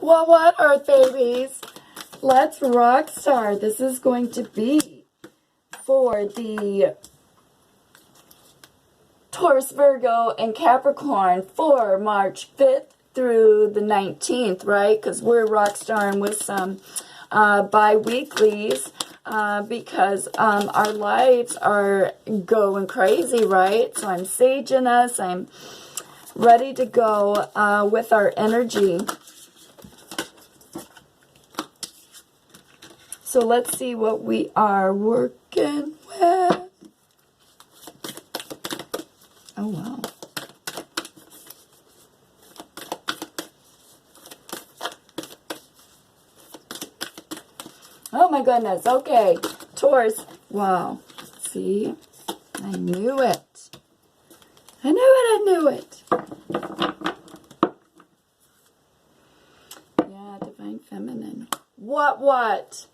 What, Earth babies? Let's rock star. This is going to be for the Taurus, Virgo, and Capricorn for March 5th through the 19th, right? Because we're rock starring with some bi-weeklies because our lives are going crazy, right? So I'm saging us. I'm ready to go with our energy. So let's see what we are working with. Oh, wow. Oh, my goodness. Okay. Taurus. Wow. See? I knew it. I knew it. I knew it. Yeah, Divine Feminine. What?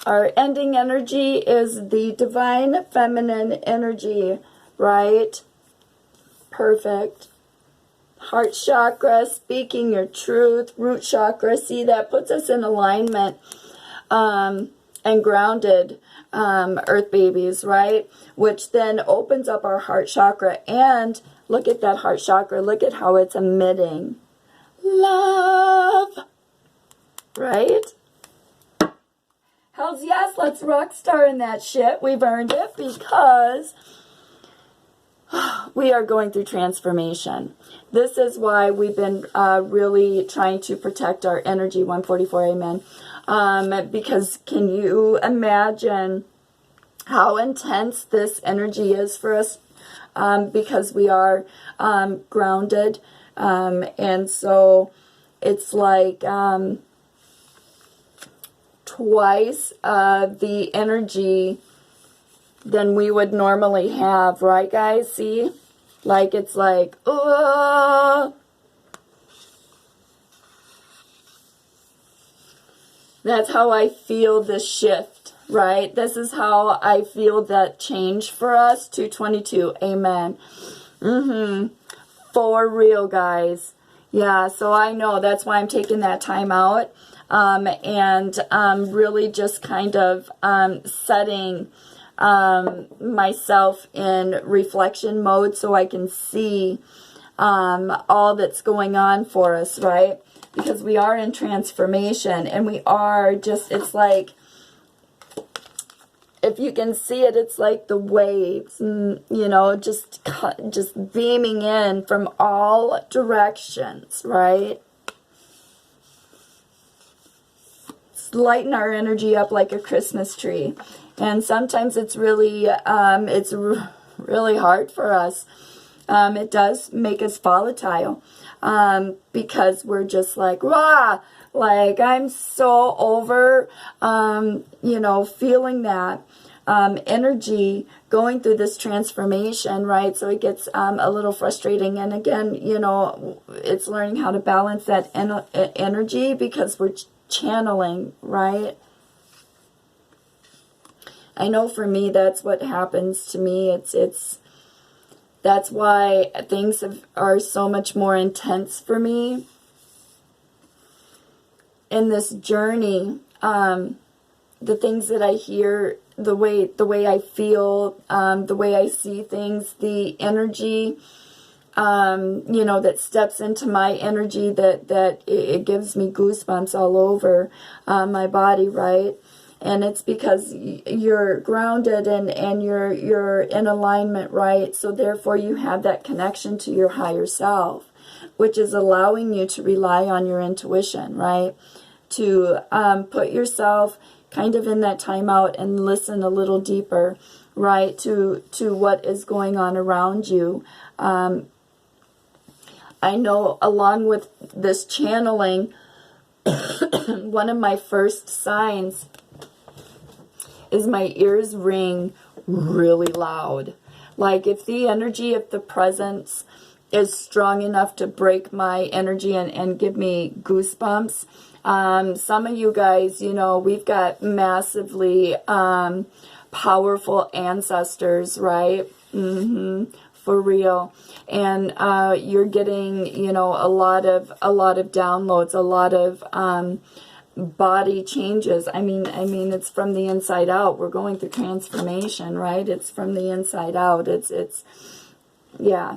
Our ending energy is the Divine Feminine energy, right? Perfect. Heart chakra, speaking your truth. Root chakra, see, that puts us in alignment and grounded, Earth babies, right? Which then opens up our heart chakra. And look at that heart chakra. Look at how it's emitting love, right? Hells yes, let's rock star in that shit. We've earned it because we are going through transformation. This is why we've been really trying to protect our energy. 144, amen. Because can you imagine how intense this energy is for us? Because we are grounded. And so it's like twice the energy than we would normally have, right, guys? See? Like, it's like, that's how I feel this shift, right? This is how I feel that change for us. 222, amen. For real, guys. Yeah, so I know that's why I'm taking that time out. And really just kind of setting myself in reflection mode so I can see all that's going on for us, right? Because we are in transformation and we are just, it's like, if you can see it, it's like the waves, you know, just beaming in from all directions, right? Lighten our energy up like a Christmas tree. And sometimes it's really really hard for us. It does make us volatile because we're just like, rah, like I'm so over, you know, feeling that energy going through this transformation, right? So it gets a little frustrating. And again, you know, it's learning how to balance that energy because we're channeling, right? I know for me, that's what happens to me. That's why things are so much more intense for me in this journey. The things that I hear, the way I feel, the way I see things, the energy, you know, that steps into my energy, that it gives me goosebumps all over my body, right? And it's because you're grounded and you're in alignment, right? So therefore you have that connection to your higher self, which is allowing you to rely on your intuition, right? To put yourself kind of in that timeout and listen a little deeper, right? To what is going on around you. I know along with this channeling, one of my first signs is my ears ring really loud. Like if the energy, if the presence is strong enough to break my energy and give me goosebumps. Some of you guys, you know, we've got massively powerful ancestors, right? for real. And you're getting, you know, a lot of downloads, a lot of body changes. I mean, it's from the inside out. We're going through transformation, right? It's from the inside out. It's yeah.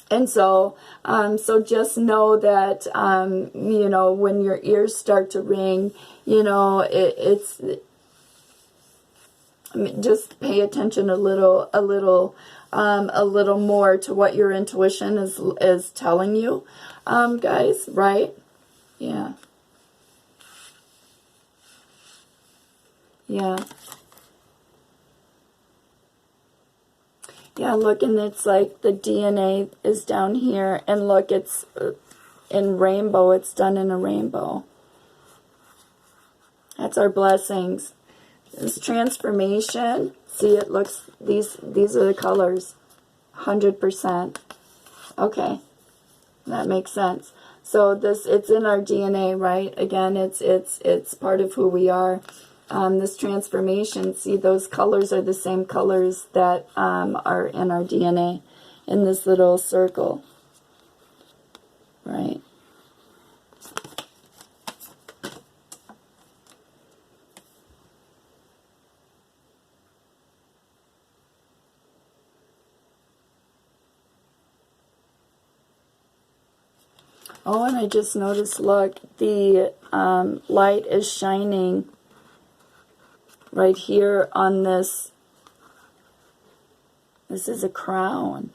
And so, so just know that, you know, when your ears start to ring, you know, I mean, just pay attention a little more to what your intuition is telling you, guys, right? Yeah. Yeah. Yeah, look, and it's like the DNA is down here, and look, it's in rainbow. It's done in a rainbow. That's our blessings. This transformation, see, it looks, these are the colors, 100%. Okay, that makes sense. So this, it's in our DNA, right? Again, it's part of who we are. This transformation, see, those colors are the same colors that are in our DNA in this little circle, right? Oh, and I just noticed, look, the light is shining right here on this. This is a crown.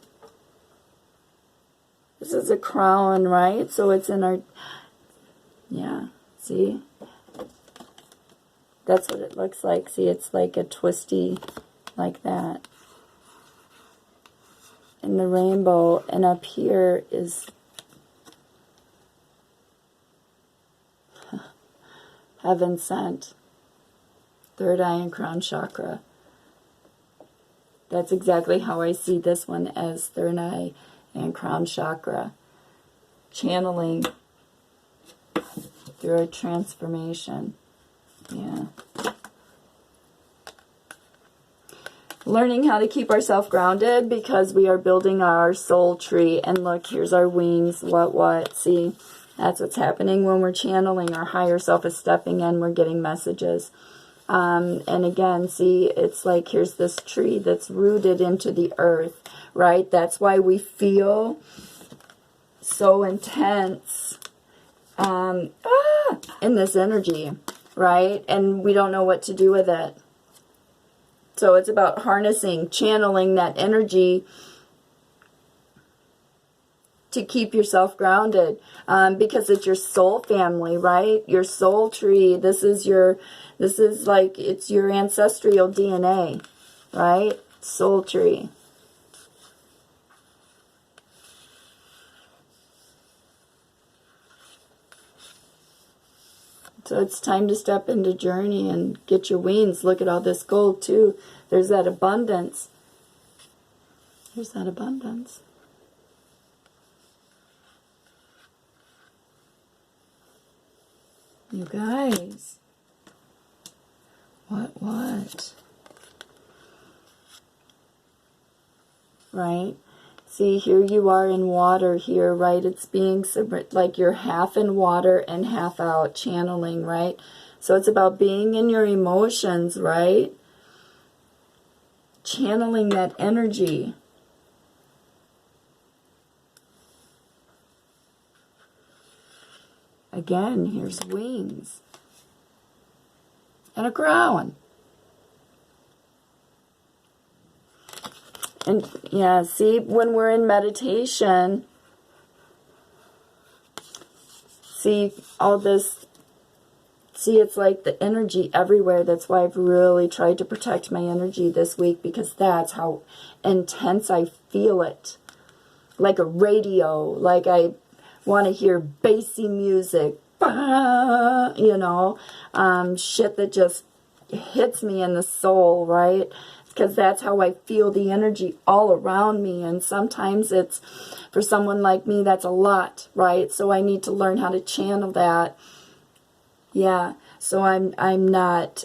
This is a crown, right? So it's in our, yeah, see? That's what it looks like. See, it's like a twisty, like that. And the rainbow, and up here is heaven sent. Third eye and crown chakra. That's exactly how I see this one, as third eye and crown chakra. Channeling through a transformation. Yeah. Learning how to keep ourselves grounded, because we are building our soul tree. And look, here's our wings. What? See, that's what's happening when we're channeling. Our higher self is stepping in. We're getting messages. And again, see, it's like, here's this tree that's rooted into the earth, right? That's why we feel so intense in this energy, right? And we don't know what to do with it. So it's about harnessing, channeling that energy to keep yourself grounded, because it's your soul family, right? Your soul tree. This is like, it's your ancestral DNA, right? Soul tree. So it's time to step into journey and get your wings. Look at all this gold too. There's that abundance. There's that abundance. You guys. What? Right? See, here you are in water here, right? It's being like you're half in water and half out, channeling, right? So it's about being in your emotions, right? Channeling that energy. Again, here's wings. And a crown. And yeah, see, when we're in meditation, see all this, see, it's like the energy everywhere. That's why I've really tried to protect my energy this week, because that's how intense I feel it. Like a radio, like I want to hear bassy music, you know, shit that just hits me in the soul, right? Because that's how I feel the energy all around me. And sometimes it's, for someone like me, that's a lot, right? So I need to learn how to channel that. Yeah, so I'm not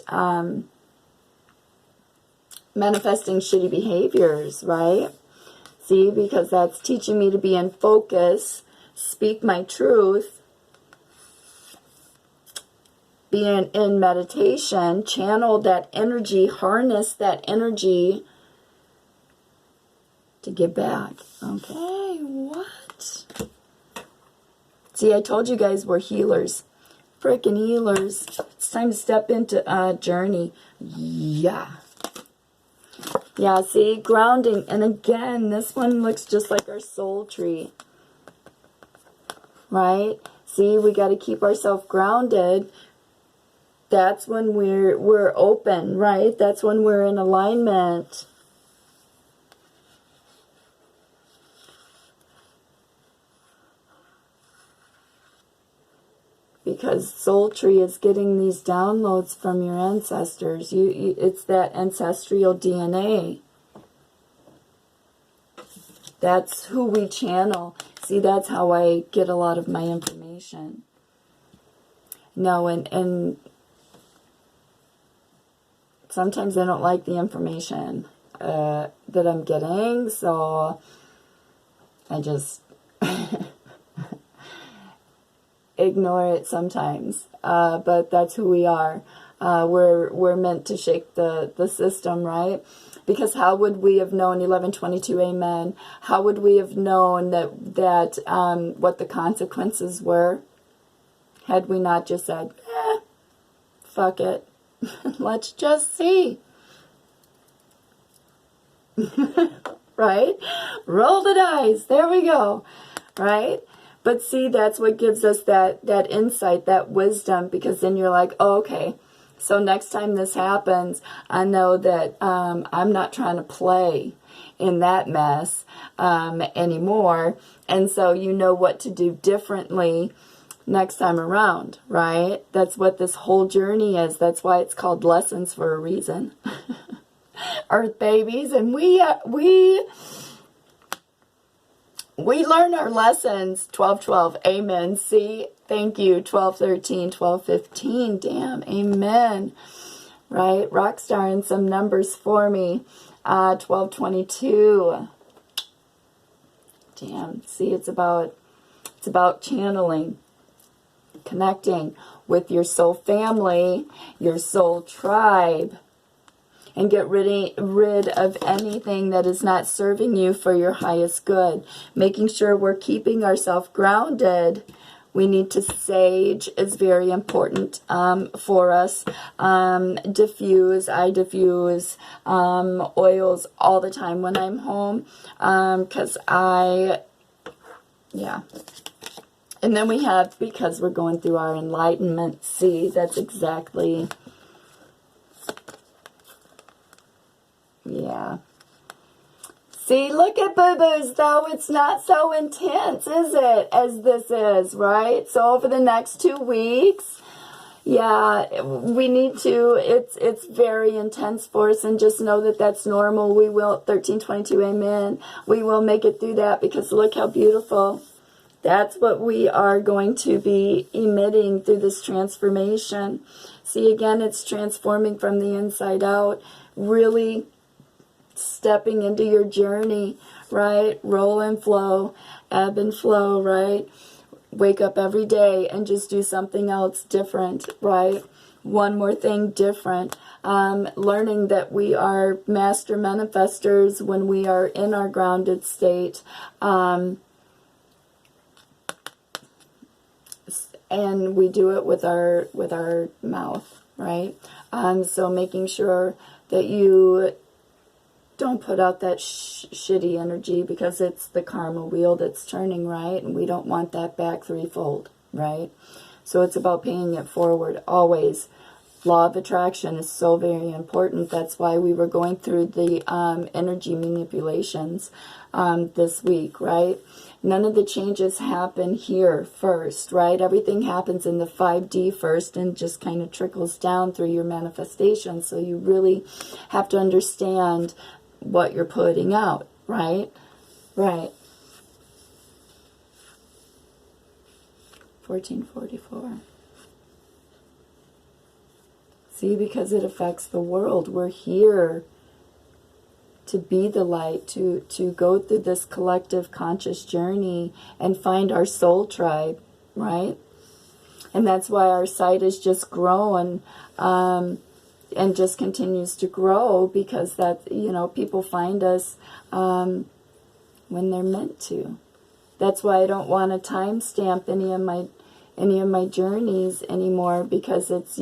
manifesting shitty behaviors, right? See, because that's teaching me to be in focus, speak my truth, be in meditation, channel that energy, harness that energy to give back. Okay, what? See, I told you guys we're healers. Freaking healers. It's time to step into a journey. Yeah. Yeah, see, grounding. And again, this one looks just like our soul tree. Right? See, we got to keep ourselves grounded. That's when we're open, right? That's when we're in alignment. Because soul tree is getting these downloads from your ancestors. It's that ancestral DNA. That's who we channel. See, that's how I get a lot of my information. No, and sometimes I don't like the information that I'm getting, so I just ignore it sometimes. But that's who we are. We're meant to shake the system, right? Because how would we have known, 1122, amen, how would we have known that what the consequences were had we not just said, fuck it, let's just see. Right? Roll the dice, there we go, right? But see, that's what gives us that insight, that wisdom, because then you're like, oh, okay, so next time this happens, I know that I'm not trying to play in that mess anymore. And so you know what to do differently next time around, right? That's what this whole journey is. That's why it's called lessons for a reason. Earth babies, and we learn our lessons. 12:12, amen. See, thank you. 12:13, 12:15, damn, amen. Right, Rockstar and some numbers for me. 12:22. Damn, see, it's about channeling, connecting with your soul family, your soul tribe, and get rid of anything that is not serving you for your highest good. Making sure we're keeping ourselves grounded. We need to sage is very important for us. Diffuse, I diffuse oils all the time when I'm home. Because yeah. And then we have, because we're going through our enlightenment. See, that's exactly... Yeah. See, look at boo-boos, though. It's not so intense, is it, as this is, right? So over the next 2 weeks, yeah, we need to, it's very intense for us, and just know that that's normal. We will, 1322, amen. We will make it through that, because look how beautiful. That's what we are going to be emitting through this transformation. See, again, it's transforming from the inside out. Really stepping into your journey, right? Roll and flow, ebb and flow, right? Wake up every day and just do something else different, right? One more thing different. Learning that we are master manifestors when we are in our grounded state. And we do it with our mouth, right? So making sure that you don't put out that shitty energy, because it's the karma wheel that's turning, right? And we don't want that back threefold, right? So it's about paying it forward always. Law of attraction is so very important. That's why we were going through the energy manipulations this week, right? None of the changes happen here first, right? Everything happens in the 5D first and just kind of trickles down through your manifestation. So you really have to understand what you're putting out, right? Right. 1444. See, because it affects the world. We're here to be the light, to go through this collective conscious journey and find our soul tribe, right? And that's why our site is just growing, and just continues to grow, because that, you know, people find us when they're meant to. That's why I don't want to timestamp any of my journeys anymore, because it's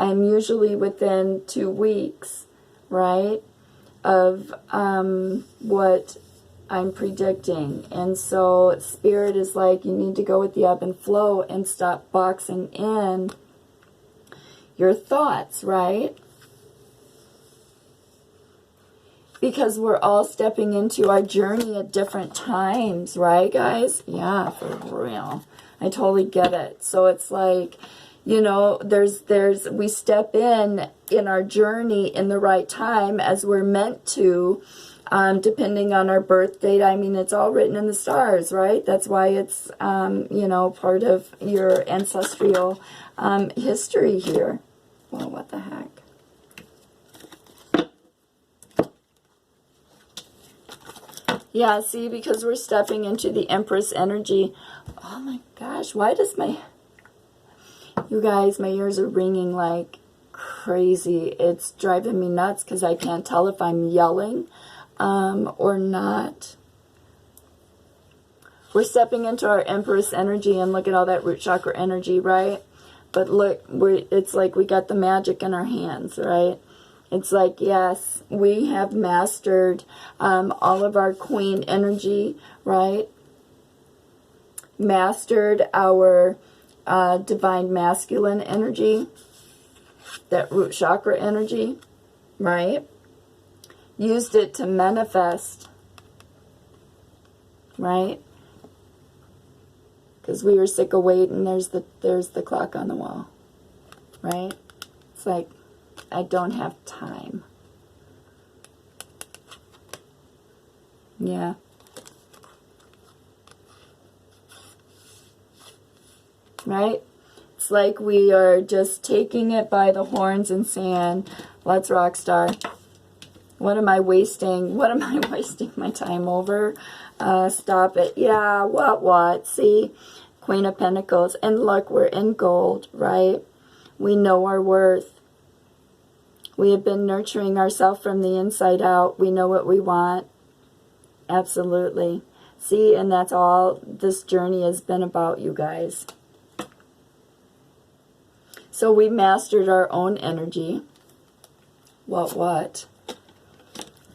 I'm usually within 2 weeks, right, of what I'm predicting. And so Spirit is like, you need to go with the ebb and flow and stop boxing in your thoughts, right? Because we're all stepping into our journey at different times, right, guys? Yeah, for real. I totally get it. So it's like, you know, we step in our journey in the right time as we're meant to, depending on our birth date. I mean, it's all written in the stars, right? That's why it's, you know, part of your ancestral history here. Well, what the heck? Yeah, see, because we're stepping into the Empress energy. Oh my gosh, why does you guys, my ears are ringing like crazy. It's driving me nuts because I can't tell if I'm yelling or not. We're stepping into our Empress energy, and look at all that root chakra energy, right? But look, it's like we got the magic in our hands, right? It's like, yes, we have mastered all of our queen energy, right? Mastered our divine masculine energy, that root chakra energy, right? Used it to manifest, right? Because we were sick of waiting. There's the clock on the wall, right? It's like, I don't have time. Yeah. Right? It's like we are just taking it by the horns and saying, let's rock star. What am I wasting my time over? Stop it. Yeah, what? See? Queen of Pentacles. And look, we're in gold, right? We know our worth. We have been nurturing ourselves from the inside out. We know what we want. Absolutely. See, and that's all this journey has been about, you guys. So we mastered our own energy. What?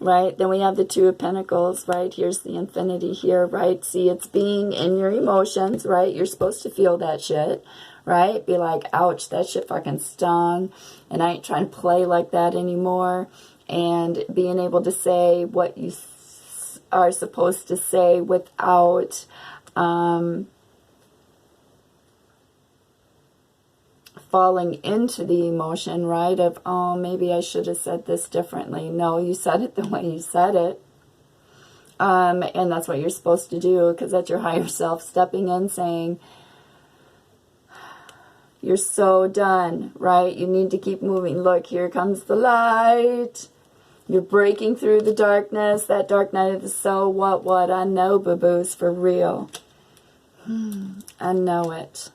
Right? Then we have the Two of Pentacles, right? Here's the infinity here, right? See, it's being in your emotions, right? You're supposed to feel that shit, right? Be like, ouch, that shit fucking stung, and I ain't trying to play like that anymore. And being able to say what you are supposed to say without falling into the emotion, right? Of, oh, maybe I should have said this differently. No, you said it the way you said it. And that's what you're supposed to do, because that's your higher self stepping in saying, you're so done, right? You need to keep moving. Look, here comes the light. You're breaking through the darkness. That dark night of the soul. What? I know, boo-boos, for real. I know it.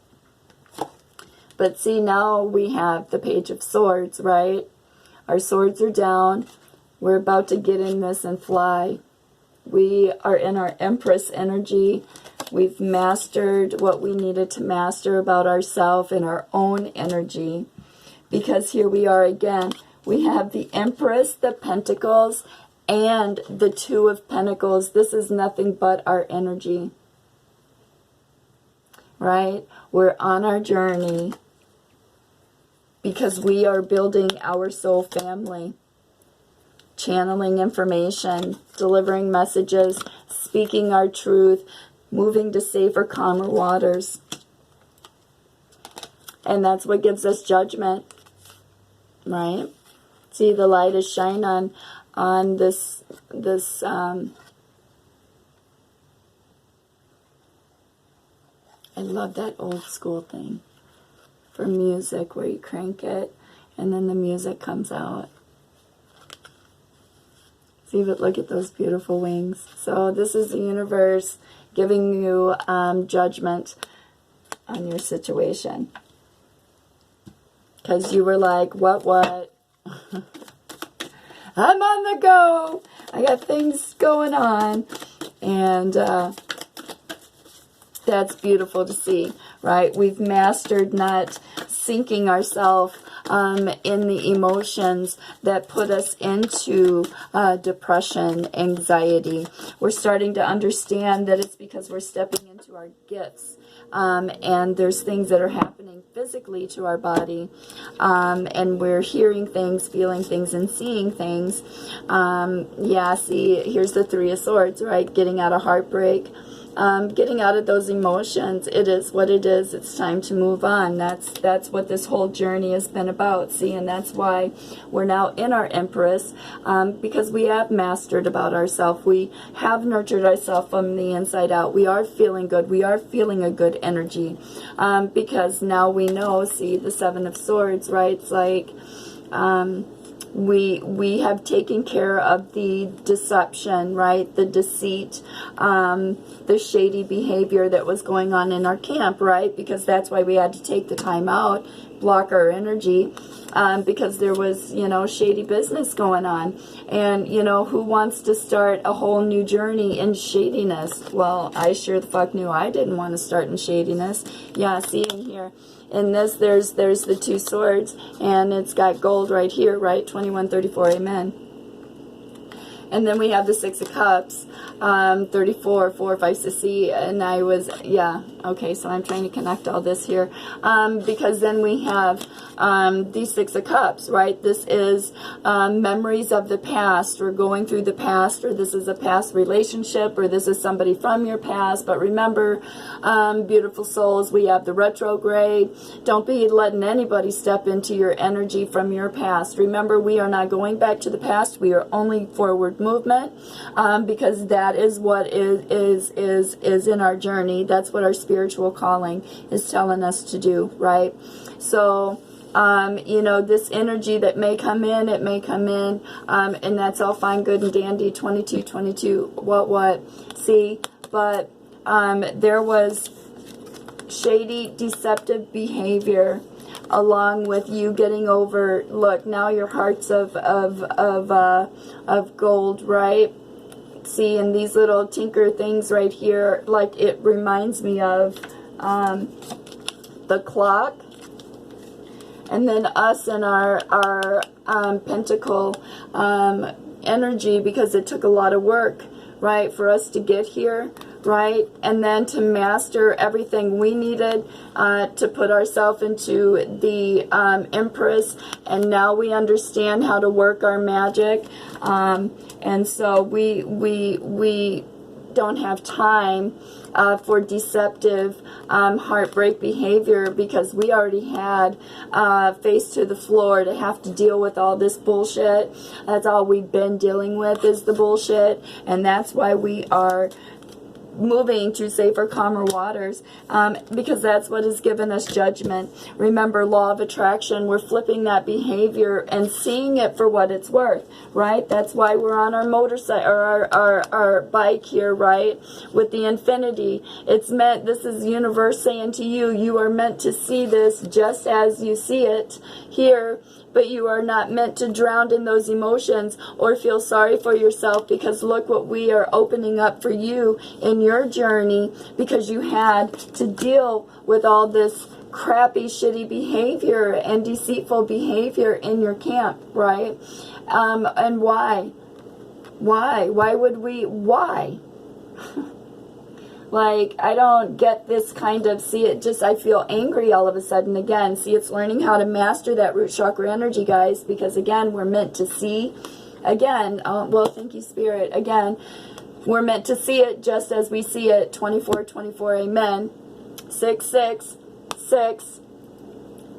But see, now we have the Page of Swords, right? Our swords are down. We're about to get in this and fly. We are in our Empress energy. We've mastered what we needed to master about ourselves and our own energy. Because here we are again. We have the Empress, the Pentacles, and the Two of Pentacles. This is nothing but our energy. Right? We're on our journey because we are building our soul family. Channeling information, delivering messages, speaking our truth, moving to safer, calmer waters. And that's what gives us judgment, right? See, the light is shining on this I love that old school thing for music where you crank it and then the music comes out. See, but look at those beautiful wings. So this is the universe giving you judgment on your situation. Because you were like, what? I'm on the go. I got things going on. And that's beautiful to see, right? We've mastered not sinking ourselves in the emotions that put us into depression, anxiety. We're starting to understand that it's because we're stepping into our gifts. And there's things that are happening physically to our body, and we're hearing things, feeling things, and seeing things. Yeah, see, here's the Three of Swords, right? Getting out of heartbreak, getting out of those emotions. It is what it is. It's time to move on. That's what this whole journey has been about. See, and that's why we're now in our Empress, because we have mastered about ourselves. We have nurtured ourselves from the inside out. We are feeling good. We are feeling a good energy, because now we know. See, the Seven of Swords, right? It's like we have taken care of the deception, right? The deceit, the shady behavior that was going on in our camp, right? Because that's why we had to take the time out, block our energy, because there was, shady business going on. And, who wants to start a whole new journey in shadiness? Well, I sure the fuck knew I didn't want to start in shadiness. Yeah, see in here. In this, there's the Two Swords, and it's got gold right here, right? 2134, amen. And then we have the Six of Cups, 34, 4, 5, 6, C, and I was, yeah, okay, so I'm trying to connect all this here, because then we have the Six of Cups, right? This is memories of the past. We're going through the past, or this is a past relationship, or this is somebody from your past. But remember, beautiful souls, we have the retrograde. Don't be letting anybody step into your energy from your past. Remember, we are not going back to the past. We are only forward movement, because that is what is in our journey. That's what our spiritual calling is telling us to do, right? So this energy that may come in, it may come in, and that's all fine, good, and dandy. 22, what? See, but there was shady, deceptive behavior, along with you getting over. Look, now your heart's of gold, right? See, and these little tinker things right here, like it reminds me of the clock. And then us and our pentacle energy, because it took a lot of work, right, for us to get here, right? And then to master everything we needed to put ourselves into the Empress. And now we understand how to work our magic. And so we don't have time for deceptive heartbreak behavior, because we already had face to the floor to have to deal with all this bullshit. That's all we've been dealing with, is the bullshit. And that's why we are moving to safer, calmer waters, because that's what has given us judgment. Remember, law of attraction, we're flipping that behavior and seeing it for what it's worth, right? That's why we're on our motorcycle, or our bike here, right, with the infinity. It's meant, this is the universe saying to you, you are meant to see this just as you see it here, but you are not meant to drown in those emotions or feel sorry for yourself, because look what we are opening up for you in your journey, because you had to deal with all this crappy, shitty behavior and deceitful behavior in your camp, right? And why? Why would we? Why? Like, I don't get this kind of, see, it just, I feel angry all of a sudden again. See, it's learning how to master that root chakra energy, guys, because again, we're meant to see, again, well, thank you, Spirit, again, we're meant to see it just as we see it. 24, amen. 6,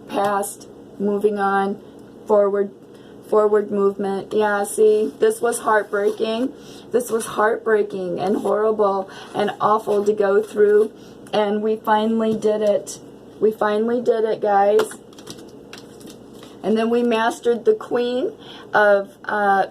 past, moving on, forward movement. Yeah, see, this was heartbreaking. This was heartbreaking and horrible and awful to go through, and we finally did it. We finally did it, guys. And then we mastered the Queen of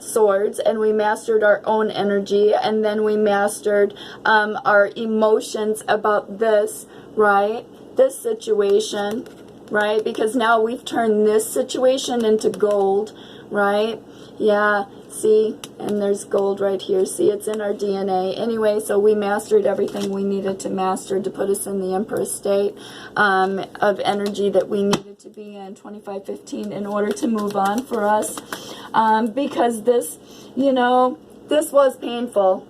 Swords, and we mastered our own energy, and then we mastered our emotions about this, right? This situation, right? Because now we've turned this situation into gold, right? Yeah, see, and there's gold right here. See, it's in our DNA. Anyway, so we mastered everything we needed to master to put us in the Empress state of energy that we needed to be in 2515 in order to move on for us. Because this, you know, this was painful.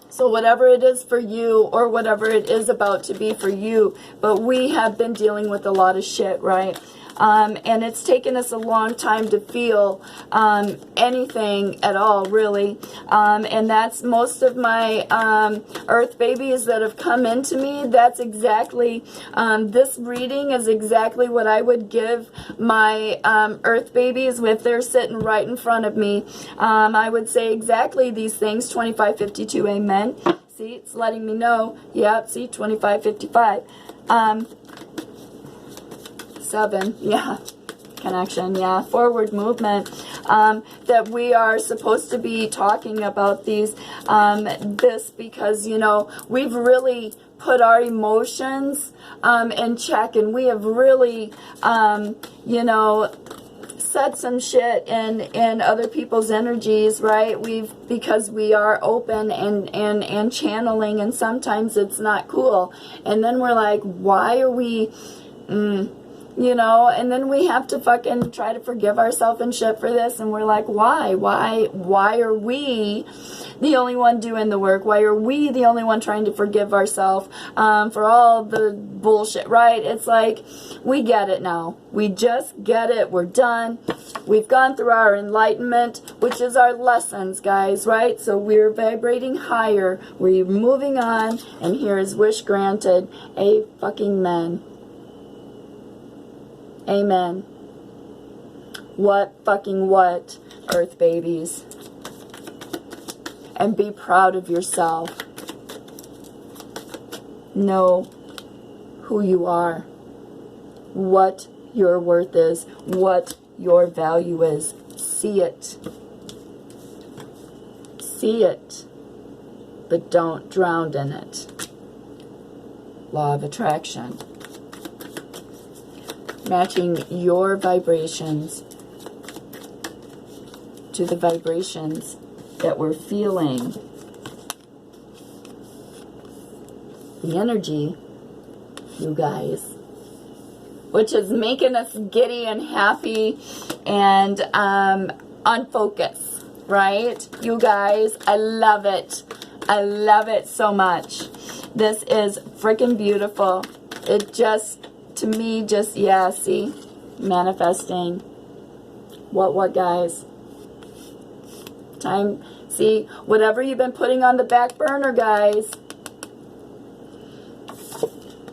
So whatever it is for you, or whatever it is about to be for you, but we have been dealing with a lot of shit, right? And it's taken us a long time to feel anything at all, really. And that's most of my earth babies that have come into me. That's exactly, this reading is exactly what I would give my earth babies if they're sitting right in front of me. I would say exactly these things, 2552, amen. See, it's letting me know. Yep, see, 2555. 7, yeah, connection, yeah, forward movement, that we are supposed to be talking about these, this, because, you know, we've really put our emotions in check, and we have really, you know, said some shit in other people's energies, right? Because we are open and channeling, and sometimes it's not cool, and then we're like, why are we, you know, and then we have to fucking try to forgive ourselves and shit for this, and we're like, why are we the only one doing the work? Why are we the only one trying to forgive ourselves for all the bullshit, right? It's like, we get it now. We just get it. We're done. We've gone through our enlightenment, which is our lessons, guys, right? So we're vibrating higher. We're moving on, and here is wish granted. A fucking man. Amen. What fucking what, earth babies? And be proud of yourself. Know who you are. What your worth is. What your value is. See it. See it. But don't drown in it. Law of attraction. Matching your vibrations to the vibrations that we're feeling. The energy, you guys, which is making us giddy and happy and unfocused, right? You guys, I love it. I love it so much. This is freaking beautiful. It just, to me, just, yeah, see, manifesting. What, guys? Time, see, whatever you've been putting on the back burner, guys,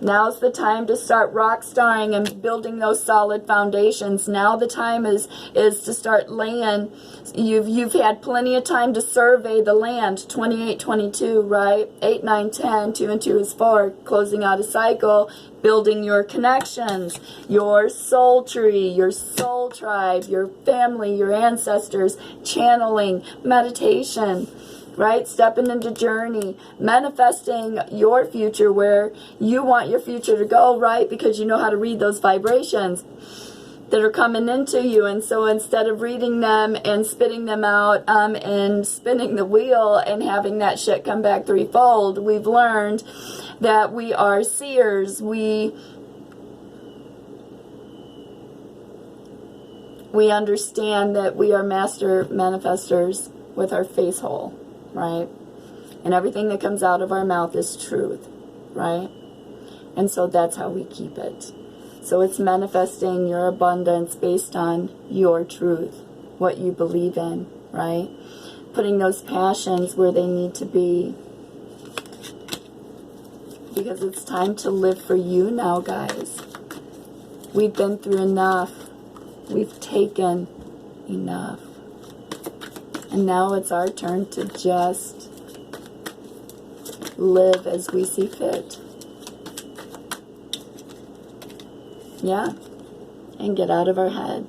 now's the time to start rock starring and building those solid foundations. Now the time is to start laying. You've had plenty of time to survey the land. 28, 22, right? 8, 9, 10. 2 and 2 is 4. Closing out a cycle. Building your connections, your soul tree, your soul tribe, your family, your ancestors, channeling, meditation, right? Stepping into journey, manifesting your future where you want your future to go, right? Because you know how to read those vibrations that are coming into you. And so instead of reading them and spitting them out and spinning the wheel and having that shit come back threefold, we've learned that we are seers. We understand that we are master manifestors with our face hole, right? And everything that comes out of our mouth is truth, right? And so that's how we keep it. So it's manifesting your abundance based on your truth, what you believe in, right? Putting those passions where they need to be. Because it's time to live for you now, guys. We've been through enough. We've taken enough. And now it's our turn to just live as we see fit. Yeah. And get out of our head.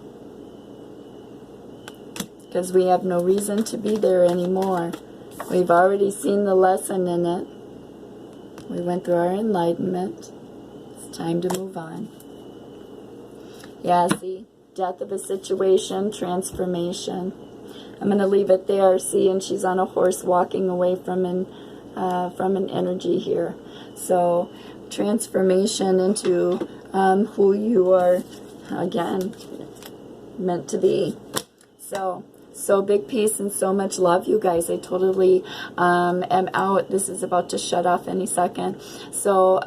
because we have no reason to be there anymore. We've already seen the lesson in it. We went through our enlightenment. It's time to move on. Yeah, see, death of a situation, transformation. I'm going to leave it there. See, and she's on a horse walking away from an energy here. So, transformation into who you are, again, meant to be. So big peace and so much love, you guys. I totally am out. This is about to shut off any second. So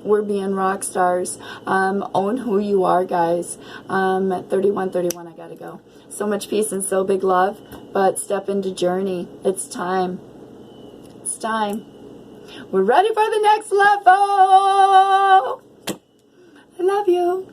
we're being rock stars. Own who you are, guys. At 31:31, I gotta go. So much peace and so big love. But step into journey. It's time. It's time. We're ready for the next level. I love you.